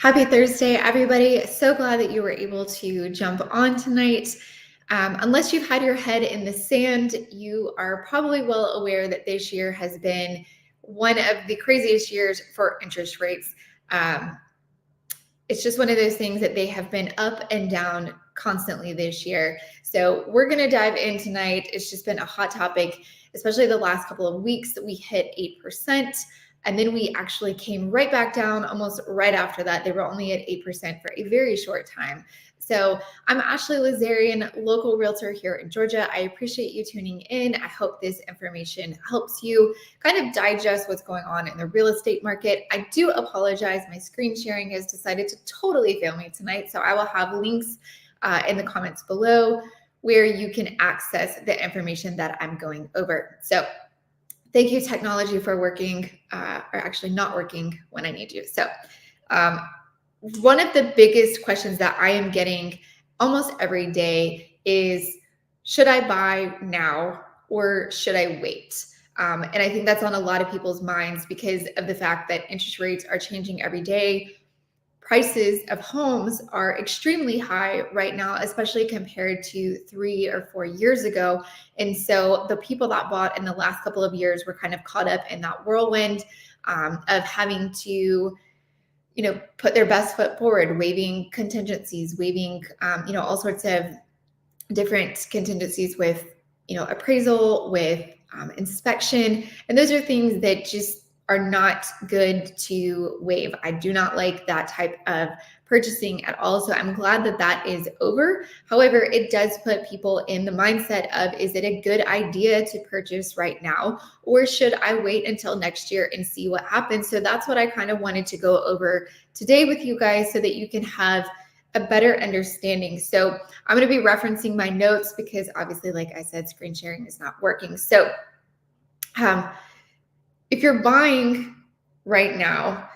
Happy Thursday, everybody. So glad that you were able to jump on tonight. Unless you've had your head in the sand, you are probably well aware that this year has been one of the craziest years for interest rates. Um, it's just one of those things that they have been up and down constantly this year. So we're going to dive in tonight. It's just been a hot topic, especially the last couple of weeks that we hit 8%. And then we actually came right back down almost right after that. They were only at 8% for a very short time. So I'm Ashley Lazarian, local realtor here in Georgia. I appreciate you tuning in. I hope this information helps you kind of digest what's going on in the real estate market. I do apologize. My screen sharing has decided to totally fail me tonight. So I will have links in the comments below where you can access the information that I'm going over. So thank you, technology, for working, or actually not working when I need you. So one of the biggest questions that I am getting almost every day is, should I buy now or should I wait? And I think that's on a lot of people's minds because of the fact that interest rates are changing every day. Prices of homes are extremely high right now, especially compared to 3 or 4 years ago. And so the people that bought in the last couple of years were kind of caught up in that whirlwind of having to, put their best foot forward, waiving contingencies, waiving, all sorts of different contingencies with, appraisal, with inspection. And those are things that just are not good to waive. I do not like that type of purchasing at all. So I'm glad that that is over. However, it does put people in the mindset of, is it a good idea to purchase right now? Or should I wait until next year and see what happens? So that's what I kind of wanted to go over today with you guys so that you can have a better understanding. So I'm going to be referencing my notes because obviously, like I said, screen sharing is not working. So if you're buying right now,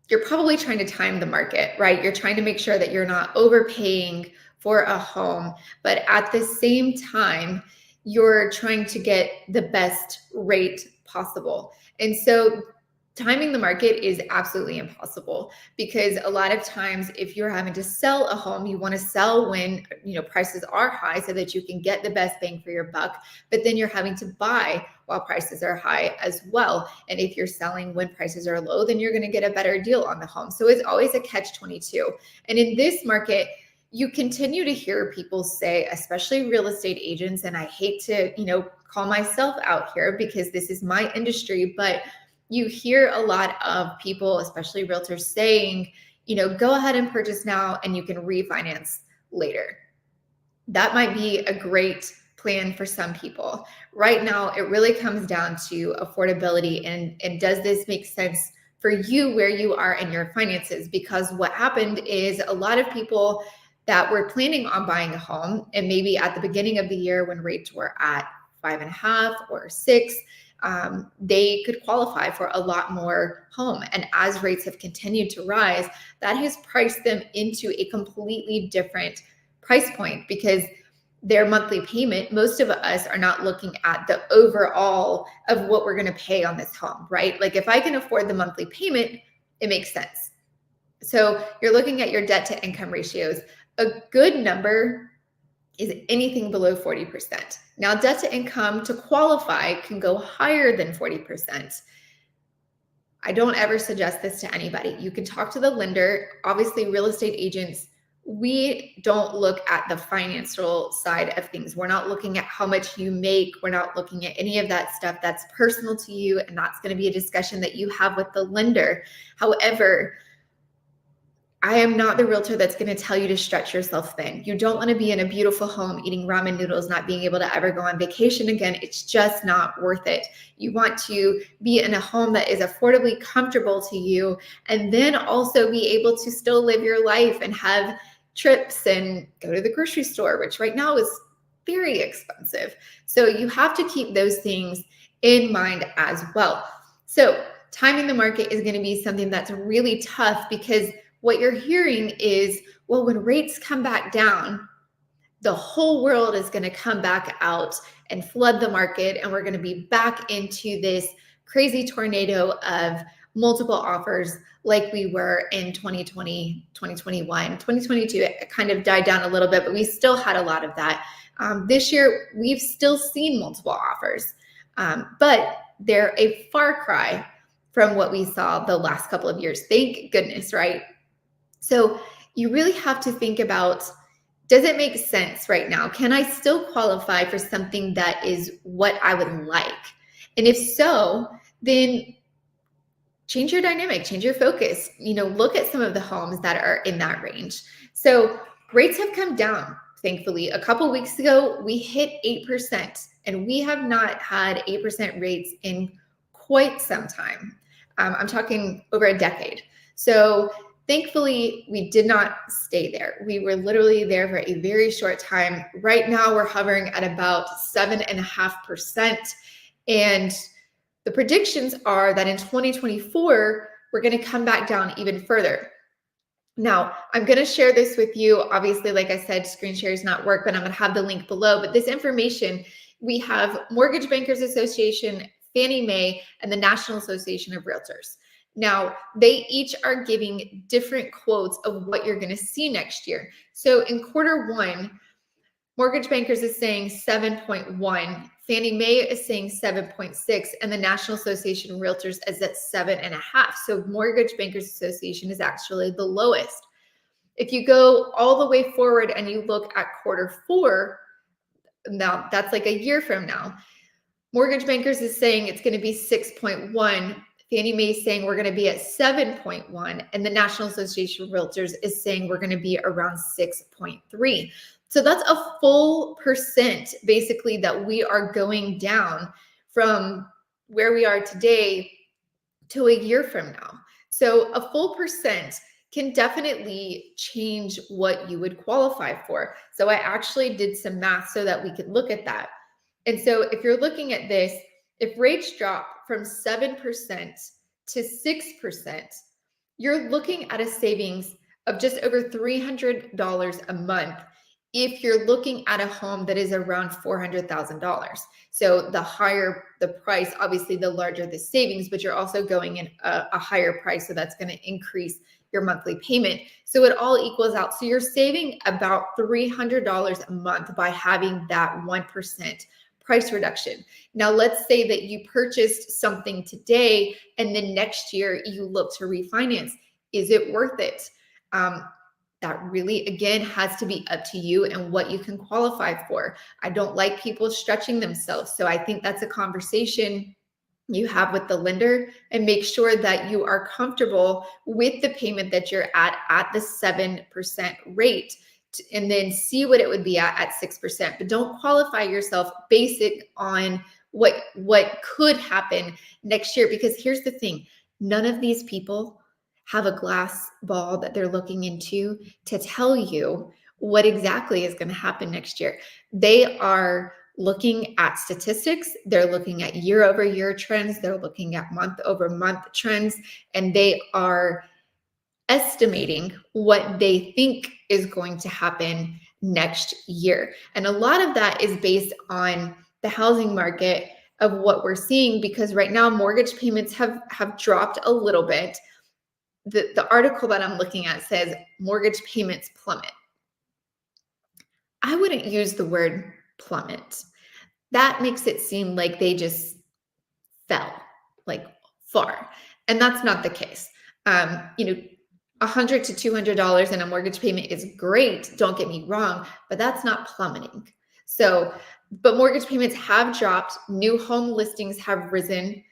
you're probably trying to time the market, right? You're trying to make sure that you're not overpaying for a home, but at the same time, you're trying to get the best rate possible. And so timing the market is absolutely impossible because a lot of times if you're having to sell a home, you want to sell when, prices are high so that you can get the best bang for your buck, but then you're having to buy while prices are high as well. And if you're selling when prices are low, then you're going to get a better deal on the home. So it's always a catch-22. And in this market, you continue to hear people say, especially real estate agents, and I hate to, call myself out here because this is my industry, but you hear a lot of people, especially realtors, saying, go ahead and purchase now and you can refinance later. That might be a great plan for some people. Right now, it really comes down to affordability and does this make sense for you where you are in your finances? Because what happened is a lot of people that were planning on buying a home, and maybe at the beginning of the year when rates were at 5.5 or 6, they could qualify for a lot more home. And as rates have continued to rise, that has priced them into a completely different price point because their monthly payment, most of us are not looking at the overall of what we're going to pay on this home, right? Like if I can afford the monthly payment, it makes sense. So you're looking at your debt to income ratios. A good number is anything below 40%. Now, debt to income to qualify can go higher than 40%. I don't ever suggest this to anybody. You can talk to the lender. Obviously, real estate agents, we don't look at the financial side of things. We're not looking at how much you make. We're not looking at any of that stuff. That's personal to you, and that's going to be a discussion that you have with the lender. However, I am not the realtor that's going to tell you to stretch yourself thin. You don't want to be in a beautiful home eating ramen noodles, not being able to ever go on vacation again. It's just not worth it. You want to be in a home that is affordably comfortable to you, and then also be able to still live your life and have trips and go to the grocery store, which right now is very expensive. So you have to keep those things in mind as well. So timing the market is going to be something that's really tough because what you're hearing is, well, when rates come back down, the whole world is going to come back out and flood the market, and we're going to be back into this crazy tornado of multiple offers like we were in 2020, 2021, 2022. It kind of died down a little bit, but we still had a lot of that. This year, we've still seen multiple offers, but they're a far cry from what we saw the last couple of years. Thank goodness, right? So you really have to think about, does it make sense right now? Can I still qualify for something that is what I would like? And if so, then change your dynamic, change your focus, look at some of the homes that are in that range. So rates have come down, thankfully. A couple weeks ago, we hit 8%, and we have not had 8% rates in quite some time. I'm talking over a decade. So thankfully, we did not stay there. We were literally there for a very short time. Right now, we're hovering at about 7.5%. And the predictions are that in 2024, we're going to come back down even further. Now, I'm going to share this with you. Obviously, like I said, screen share does not work, but I'm going to have the link below. But this information, we have Mortgage Bankers Association, Fannie Mae, and the National Association of Realtors. Now, they each are giving different quotes of what you're going to see next year. So in Q1, Mortgage Bankers is saying 7.1, Fannie Mae is saying 7.6, and the National Association of Realtors is at 7.5. So Mortgage Bankers Association is actually the lowest. If you go all the way forward and you look at Q4, now that's like a year from now, Mortgage Bankers is saying it's going to be 6.1. Fannie Mae is saying we're going to be at 7.1, and the National Association of Realtors is saying we're going to be around 6.3. So that's a full percent basically that we are going down from where we are today to a year from now. So a full percent can definitely change what you would qualify for. So I actually did some math so that we could look at that. And so if you're looking at this, if rates drop from 7% to 6%, you're looking at a savings of just over $300 a month if you're looking at a home that is around $400,000. So the higher the price, obviously the larger the savings, but you're also going in a higher price. So that's going to increase your monthly payment. So it all equals out. So you're saving about $300 a month by having that 1% price reduction. Now, let's say that you purchased something today and then next year you look to refinance. Is it worth it? That really, again, has to be up to you and what you can qualify for. I don't like people stretching themselves. So I think that's a conversation you have with the lender, and make sure that you are comfortable with the payment that you're at the 7% rate, and then see what it would be at 6%. But don't qualify yourself basic on what could happen next year, because here's the thing, none of these people have a glass ball that they're looking into to tell you what exactly is going to happen next year. They are looking at statistics, they're looking at year-over-year trends, they're looking at month-over-month trends, and they are estimating what they think is going to happen next year. And a lot of that is based on the housing market of what we're seeing, because right now mortgage payments have dropped a little bit. The article that I'm looking at says mortgage payments plummet. I wouldn't use the word plummet. That makes it seem like they just fell like far. And that's not the case. $100 to $200 in a mortgage payment is great. Don't get me wrong, but that's not plummeting. So, but mortgage payments have dropped. New home listings have risen.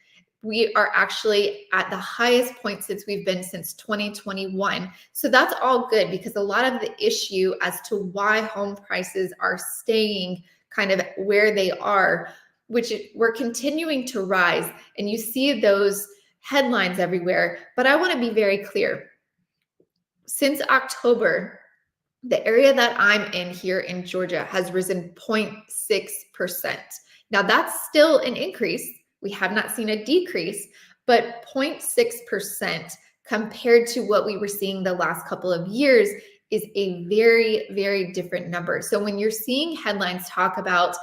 We are actually at the highest point since we've been since 2021. So that's all good, because a lot of the issue as to why home prices are staying kind of where they are, which we're continuing to rise, and you see those headlines everywhere. But I want to be very clear. Since October, the area that I'm in here in Georgia has risen 0.6%. Now that's still an increase. We have not seen a decrease, but 0.6% compared to what we were seeing the last couple of years is a very, very different number. So when you're seeing headlines talk about,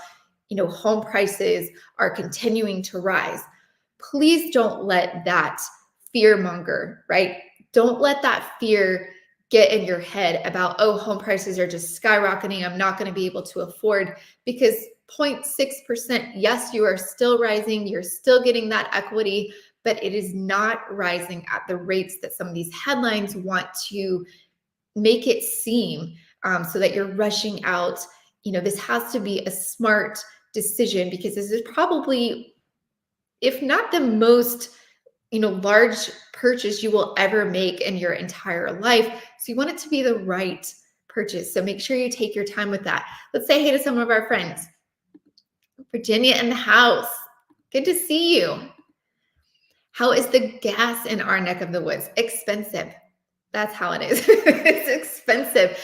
home prices are continuing to rise, please don't let that fear monger, right? Don't let that fear get in your head about, oh, home prices are just skyrocketing. I'm not going to be able to afford, because 0.6%, yes, you are still rising. You're still getting that equity, but it is not rising at the rates that some of these headlines want to make it seem, so that you're rushing out. This has to be a smart decision, because this is probably, if not the most, large purchase you will ever make in your entire life. So you want it to be the right purchase. So make sure you take your time with that. Let's say hey to some of our friends. Virginia in the house. Good to see you. How is the gas in our neck of the woods? Expensive. That's how it is. It's expensive.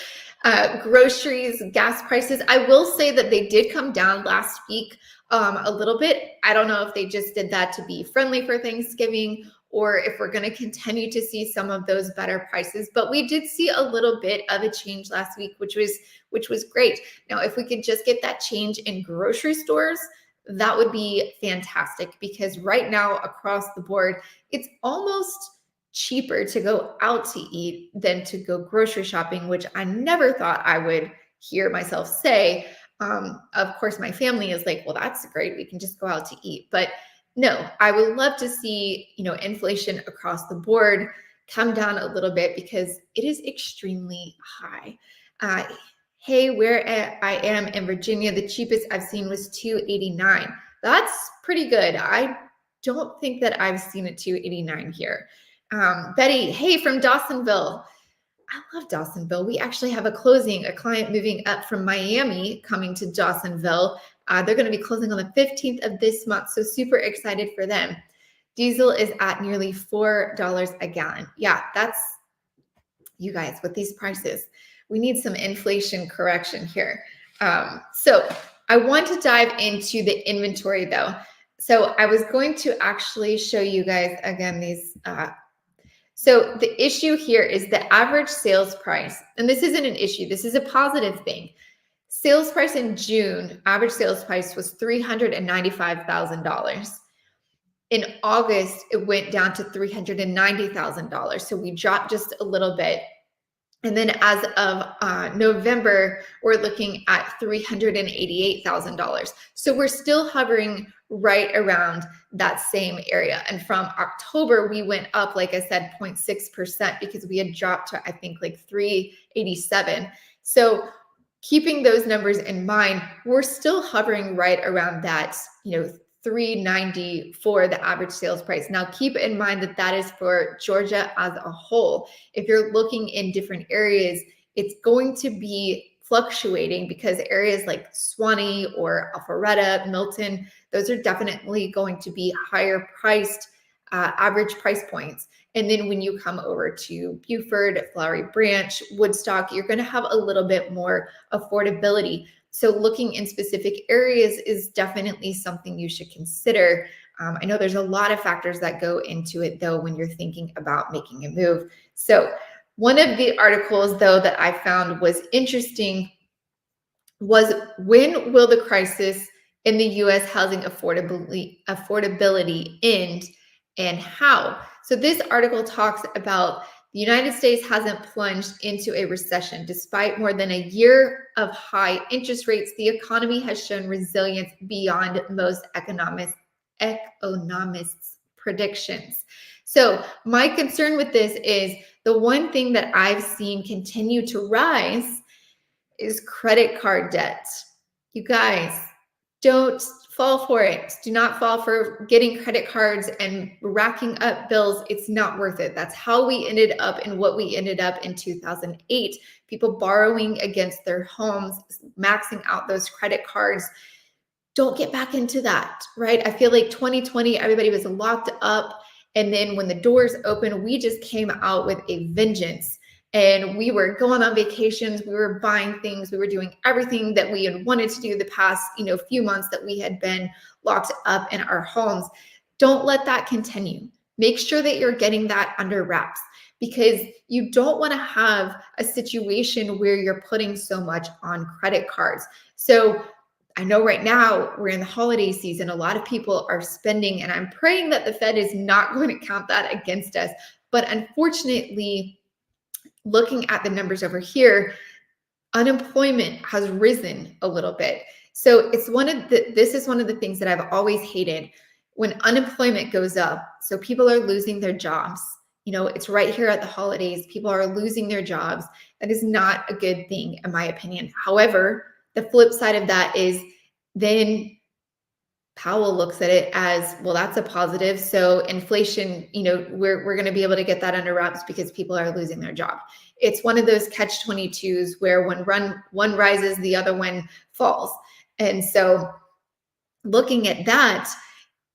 Groceries, gas prices. I will say that they did come down last week a little bit. I don't know if they just did that to be friendly for Thanksgiving, or if we're going to continue to see some of those better prices. But we did see a little bit of a change last week, which was great. Now, if we could just get that change in grocery stores, that would be fantastic, because right now across the board, it's almost cheaper to go out to eat than to go grocery shopping, which I never thought I would hear myself say. Of course, my family is like, well, that's great. We can just go out to eat. But no, I would love to see, inflation across the board come down a little bit, because it is extremely high. Hey, where I am in Virginia, the cheapest I've seen was $2.89. That's pretty good. I don't think that I've seen a $2.89 here. Betty, hey, from Dawsonville. I love Dawsonville. We actually have a closing, a client moving up from Miami coming to Dawsonville. They're going to be closing on the 15th of this month, so super excited for them. Diesel is at nearly $4 a gallon. Yeah, that's, you guys, with these prices, we need some inflation correction here. So I want to dive into the inventory though. So I was going to actually show you guys again these. So the issue here is the average sales price, and this isn't an issue. This is a positive thing. Sales price in June, average sales price was $395,000. In August, it went down to $390,000. So we dropped just a little bit. And then as of November, we're looking at $388,000. So we're still hovering right around that same area. And from October, we went up, like I said, 0.6%, because we had dropped to, I think, like 387. So keeping those numbers in mind, we're still hovering right around that, $390 for the average sales price. Now, keep in mind that that is for Georgia as a whole. If you're looking in different areas, it's going to be fluctuating, because areas like Swanee or Alpharetta, Milton, those are definitely going to be higher priced average price points. And then when you come over to Beaufort, Flowery Branch, Woodstock, you're going to have a little bit more affordability. So looking in specific areas is definitely something you should consider. I know there's a lot of factors that go into it, though, when you're thinking about making a move. So one of the articles, though, that I found was interesting was, when will the crisis in the U.S. housing affordability end, and how? So this article talks about the United States hasn't plunged into a recession. Despite more than a year of high interest rates, the economy has shown resilience beyond most economists' predictions. So my concern with this is, the one thing that I've seen continue to rise is credit card debt. You guys, don't fall for it. Do not fall for getting credit cards and racking up bills. It's not worth it. That's how we ended up in what we ended up in 2008. People borrowing against their homes, maxing out those credit cards. Don't get back into that, right? I feel like 2020, everybody was locked up. And then when the doors opened, we just came out with a vengeance. And we were going on vacations, we were buying things, we were doing everything that we had wanted to do the past, few months that we had been locked up in our homes. Don't let that continue. Make sure that you're getting that under wraps, because you don't want to have a situation where you're putting so much on credit cards. So I know right now we're in the holiday season. A lot of people are spending, and I'm praying that the Fed is not going to count that against us. But unfortunately, looking at the numbers over here, unemployment has risen a little bit. So this is one of the things that I've always hated when unemployment goes up. So people are losing their jobs. It's right here at the holidays. People are losing their jobs. That is not a good thing, in my opinion. However, the flip side of that is then Powell looks at it as, well, that's a positive. So inflation, we're going to be able to get that under wraps because people are losing their job. It's one of those catch-22s where when one rises, the other one falls. And so looking at that,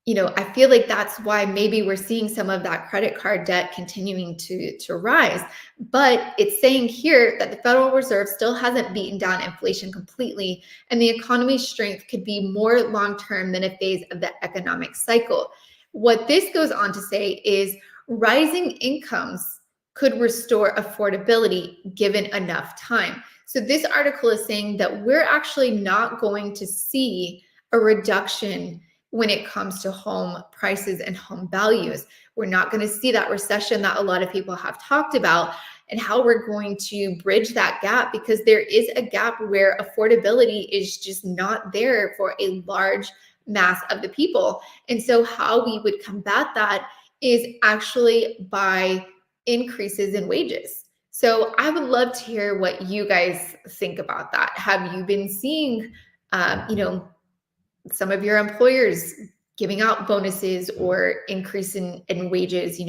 I feel like that's why maybe we're seeing some of that credit card debt continuing to rise. But it's saying here that the Federal Reserve still hasn't beaten down inflation completely, and the economy's strength could be more long-term than a phase of the economic cycle. What this goes on to say is rising incomes could restore affordability given enough time. So this article is saying that we're actually not going to see a reduction when it comes to home prices and home values. We're not going to see that recession that a lot of people have talked about, and how we're going to bridge that gap, because there is a gap where affordability is just not there for a large mass of the people. And so how we would combat that is actually by increases in wages. So I would love to hear what you guys think about that. Have you been seeing, some of your employers giving out bonuses or increase in wages?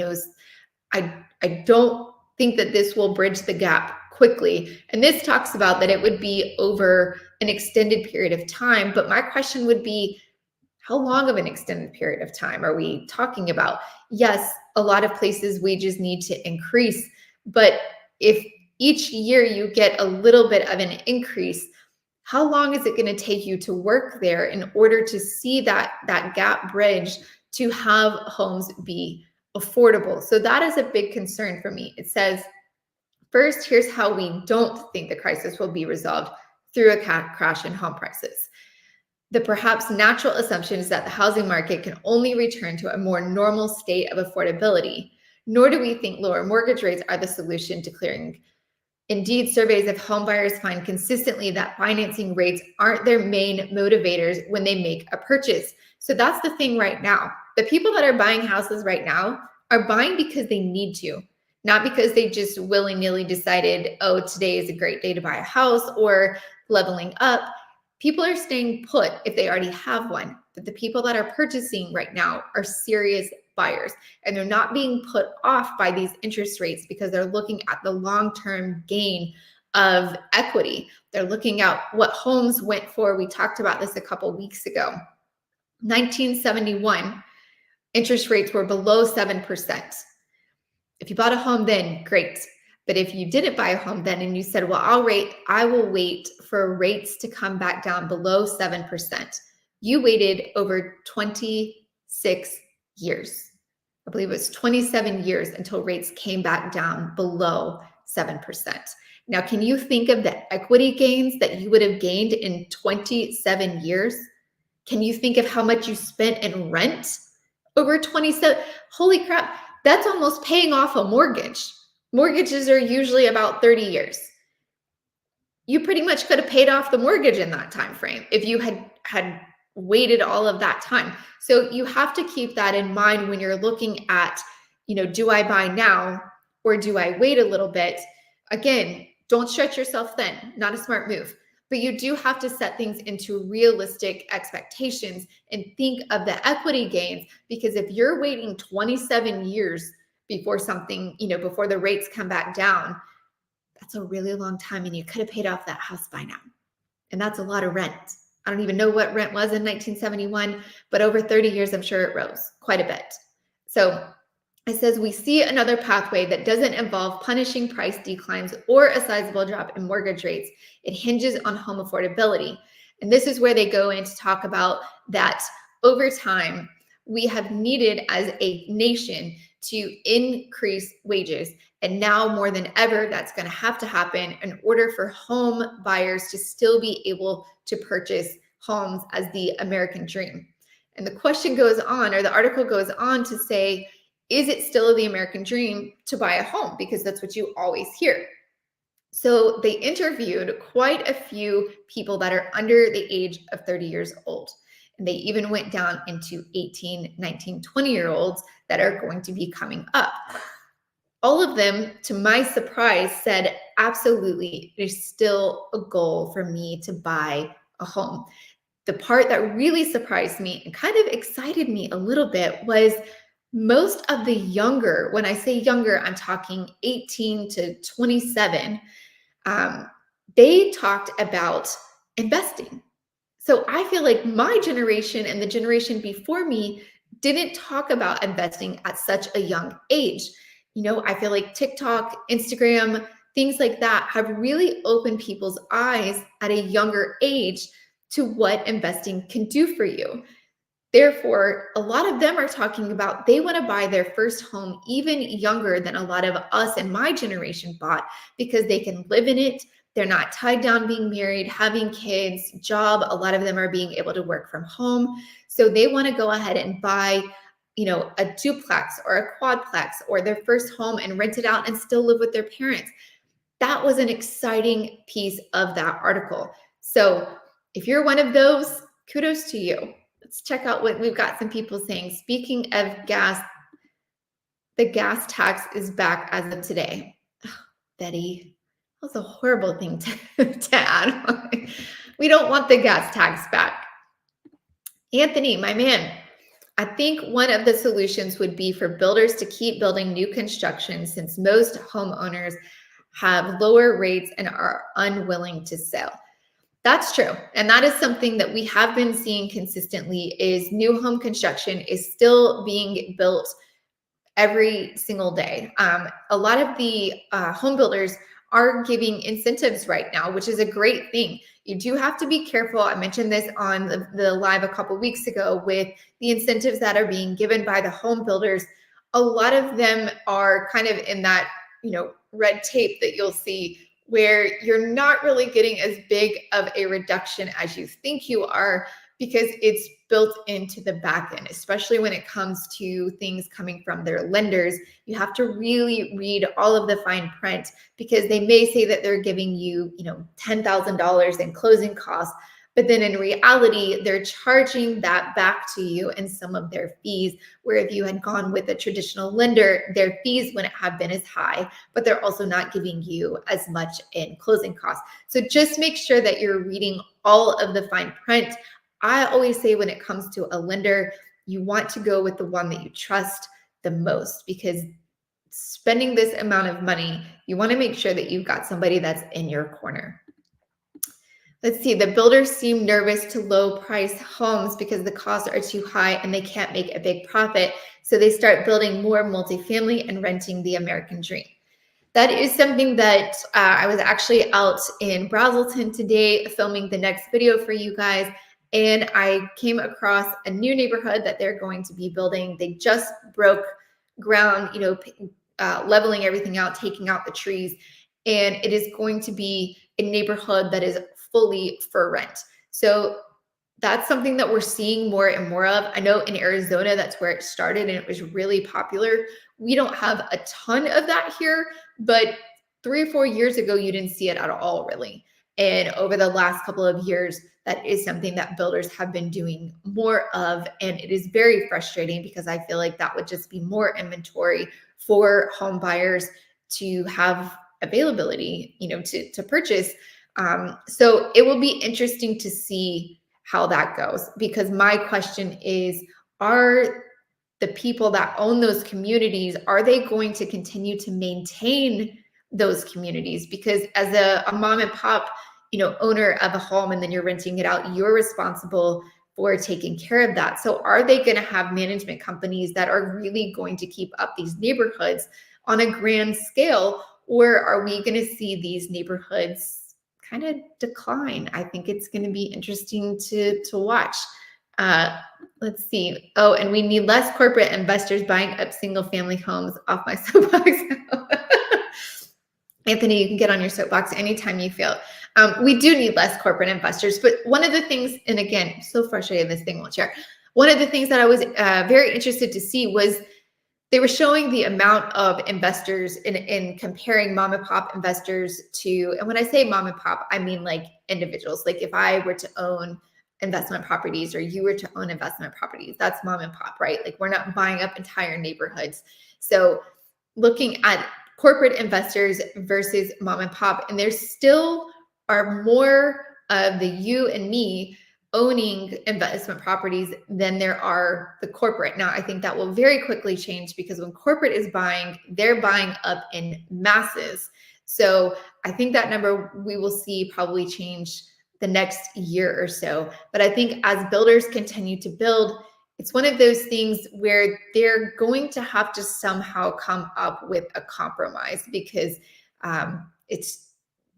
I don't think that this will bridge the gap quickly. And this talks about that it would be over an extended period of time. But my question would be, how long of an extended period of time are we talking about? Yes, a lot of places wages need to increase, but if each year you get a little bit of an increase, how long is it going to take you to work there in order to see that gap bridge to have homes be affordable? So that is a big concern for me. It says, first, here's how we don't think the crisis will be resolved through a crash in home prices. The perhaps natural assumption is that the housing market can only return to a more normal state of affordability, nor do we think lower mortgage rates are the solution to clearing. Indeed, surveys of home buyers find consistently that financing rates aren't their main motivators when they make a purchase. So that's the thing right now. The people that are buying houses right now are buying because they need to, not because they just willy-nilly decided, oh, today is a great day to buy a house or leveling up. People are staying put if they already have one. But the people that are purchasing right now are serious buyers, and they're not being put off by these interest rates because they're looking at the long-term gain of equity. They're looking at what homes went for. We talked about this a couple weeks ago. 1971, interest rates were below 7%. If you bought a home then, great. But if you didn't buy a home then and you said, well, I will wait for rates to come back down below 7%, you waited over 26 years. I believe it was 27 years until rates came back down below 7%. Now, can you think of the equity gains that you would have gained in 27 years? Can you think of how much you spent in rent over 27? Holy crap, that's almost paying off a mortgage. Mortgages are usually about 30 years. You pretty much could have paid off the mortgage in that time frame if you had waited all of that time. So you have to keep that in mind when you're looking at, do I buy now or do I wait a little bit? Again, don't stretch yourself thin, not a smart move. But you do have to set things into realistic expectations and think of the equity gains, because if you're waiting 27 years before something, before the rates come back down, that's a really long time, and you could have paid off that house by now. And that's a lot of rent. I don't even know what rent was in 1971, but over 30 years, I'm sure it rose quite a bit. So it says, we see another pathway that doesn't involve punishing price declines or a sizable drop in mortgage rates. It hinges on home affordability. And this is where they go in to talk about that over time, we have needed as a nation to increase wages. And now more than ever, that's going to happen in order for home buyers to still be able to purchase homes as the American dream. And the question goes on, or the article goes on to say, is it still the American dream to buy a home? Because that's what you always hear. So they interviewed quite a few people that are under the age of 30 years old. And they even went down into 18, 19, 20-year-olds that are going to be coming up. All of them, to my surprise, said, absolutely, there's still a goal for me to buy a home. The part that really surprised me and kind of excited me a little bit was most of the younger, when I say younger, I'm talking 18 to 27, they talked about investing. So I feel like my generation and the generation before me didn't talk about investing at such a young age. I feel like TikTok, Instagram, things like that have really opened people's eyes at a younger age to what investing can do for you. Therefore, a lot of them are talking about they want to buy their first home even younger than a lot of us and my generation bought, because they can live in it. They're not tied down being married, having kids, job. A lot of them are being able to work from home. So they want to go ahead and buy, a duplex or a quadplex or their first home and rent it out and still live with their parents. That was an exciting piece of that article. So if you're one of those, kudos to you. Let's check out what we've got some people saying. Speaking of gas, the gas tax is back as of today. Oh, Betty, that was a horrible thing to add. We don't want the gas tax back. Anthony, my man, I think one of the solutions would be for builders to keep building new construction, since most homeowners have lower rates and are unwilling to sell. That's true. And that is something that we have been seeing consistently is new home construction is still being built every single day. A lot of the home builders are giving incentives right now, which is a great thing. You do have to be careful. I mentioned this on the live a couple weeks ago with the incentives that are being given by the home builders. A lot of them are kind of in that, red tape that you'll see where you're not really getting as big of a reduction as you think you are, because it's built into the back end, especially when it comes to things coming from their lenders. You have to really read all of the fine print, because they may say that they're giving you, $10,000 in closing costs, but then in reality, they're charging that back to you in some of their fees, where if you had gone with a traditional lender, their fees wouldn't have been as high, but they're also not giving you as much in closing costs. So just make sure that you're reading all of the fine print. I always say when it comes to a lender, you want to go with the one that you trust the most, because spending this amount of money, you want to make sure that you've got somebody that's in your corner. Let's see, the builders seem nervous to low price homes because the costs are too high and they can't make a big profit. So they start building more multifamily and renting the American dream. That is something that I was actually out in Brazelton today filming the next video for you guys. And I came across a new neighborhood that they're going to be building. They just broke ground, leveling everything out, taking out the trees. And it is going to be a neighborhood that is fully for rent. So that's something that we're seeing more and more of. I know in Arizona, that's where it started and it was really popular. We don't have a ton of that here, but 3 or 4 years ago, you didn't see it at all, really. And over the last couple of years, that is something that builders have been doing more of. And it is very frustrating, because I feel like that would just be more inventory for home buyers to have availability, to purchase. So it will be interesting to see how that goes, because my question is, are the people that own those communities, are they going to continue to maintain those communities? Because as a mom and pop, owner of a home, and then you're renting it out, you're responsible for taking care of that. So are they going to have management companies that are really going to keep up these neighborhoods on a grand scale, or are we going to see these neighborhoods kind of decline? I think it's going to be interesting to watch. Let's see. Oh, and we need less corporate investors buying up single family homes, off my soapbox. Anthony, you can get on your soapbox anytime you feel. We do need less corporate investors, but one of the things, and again, so frustrated this thing won't share. One of the things that I was very interested to see was they were showing the amount of investors in comparing mom and pop investors to, and when I say mom and pop, I mean like individuals. Like if I were to own investment properties or you were to own investment properties, that's mom and pop, right? Like we're not buying up entire neighborhoods. So looking at corporate investors versus mom and pop, and there still are more of the you and me owning investment properties than there are the corporate. Now, I think that will very quickly change because when corporate is buying, they're buying up in masses. So I think that number we will see probably change the next year or so. But I think as builders continue to build, it's one of those things where they're going to have to somehow come up with a compromise because it's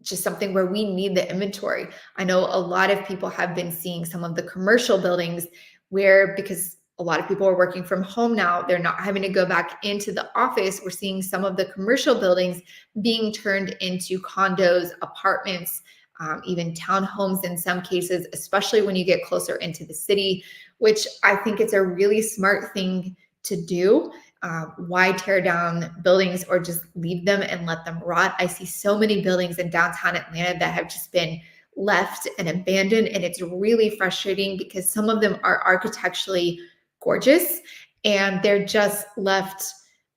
just something where we need the inventory. I know a lot of people have been seeing some of the commercial buildings where, because a lot of people are working from home now, they're not having to go back into the office. We're seeing some of the commercial buildings being turned into condos, apartments, even townhomes in some cases, especially when you get closer into the city, which I think it's a really smart thing to do. Why tear down buildings or just leave them and let them rot? I see so many buildings in downtown Atlanta that have just been left and abandoned, and it's really frustrating because some of them are architecturally gorgeous and they're just left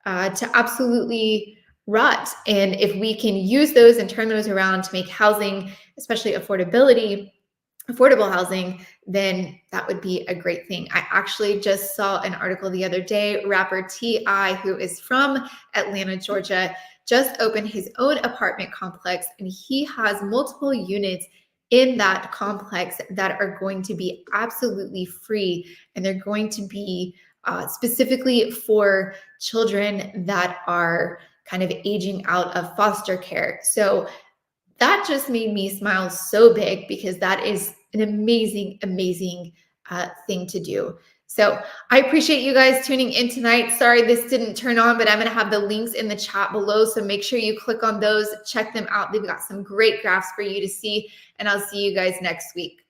to absolutely rot. And if we can use those and turn those around to make housing, especially affordable housing, then that would be a great thing. I actually just saw an article the other day. Rapper T.I., who is from Atlanta, Georgia, just opened his own apartment complex, and he has multiple units in that complex that are going to be absolutely free, and they're going to be specifically for children that are kind of aging out of foster care. So that just made me smile so big because that is an amazing, amazing thing to do. So I appreciate you guys tuning in tonight. Sorry this didn't turn on, but I'm going to have the links in the chat below. So make sure you click on those, check them out. They've got some great graphs for you to see, and I'll see you guys next week.